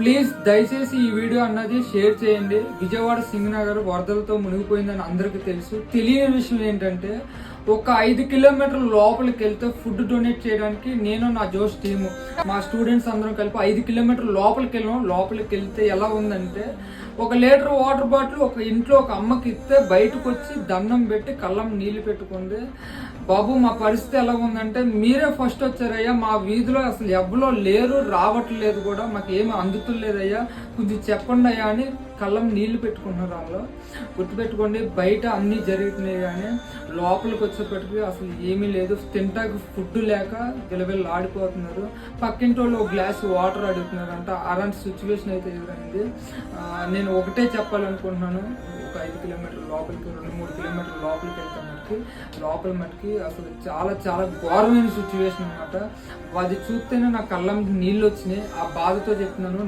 Please దయచేసి ఈ video అన్నది షేర్ చేయండి. విజయవాడ సింగనగర్ వరదలతో మునిగిపోయిందని అందరికీ తెలుసు. తెలియని విషయం ఏంటంటే ఒక 5 కిలోమీటర్ల లోపలికి వెళ్తే ఫుడ్ డొనేట్ చేయడానికి నేను నా జోష్ టీము మా స్టూడెంట్స్ అందరం కలిపి 5 కిలోమీటర్ల లోపలికి వెళ్ళాం. లోపలికి వెళ్తే ఎలా ఉందంటే 1 లీటర్ వాటర్ బాటిల్ ఒక ఇంట్లో ఒక అమ్మకి ఇస్తే బయటకు వచ్చి దండం పెట్టి కళ్ళం నీళ్లు పెట్టుకుంది. బాబు మా పరిస్థితి ఎలా ఉందంటే మీరే ఫస్ట్ వచ్చారయ్యా, మా వీధిలో అసలు ఎవరో లేరు, రావట్లేదు కూడా, మాకు ఏమి అందుతులేదయ్యా, కొంచెం చెప్పండి అయ్యా అని కళ్ళం నీళ్లు పెట్టుకుంటున్నారు. అందులో గుర్తుపెట్టుకోండి, బయట అన్నీ జరుగుతున్నాయి కానీ లోపలికి వచ్చేప్పటికి అసలు ఏమీ లేదు. తింటాకి ఫుడ్ లేక విలవిల్లు ఆడిపోతున్నారు. పక్కింటి వాళ్ళు ఒక గ్లాస్ వాటర్ అడుగుతున్నారు అంట. అలాంటి సిచ్యువేషన్ అయితే ఎదురైంది. నేను ఒకటే చెప్పాలనుకుంటున్నాను, ఒక 5 కిలోమీటర్ల లోపలికి 2-3 కిలోమీటర్ల లోపలికి వెళ్తాం లోపల మటుకి అసలు చాలా చాలా ఘోరమైన సిచ్యువేషన్ అనమాట. అది చూస్తేనే నా కళ్ళం నీళ్ళు వచ్చినాయి. ఆ బాధతో చెప్తున్నాను.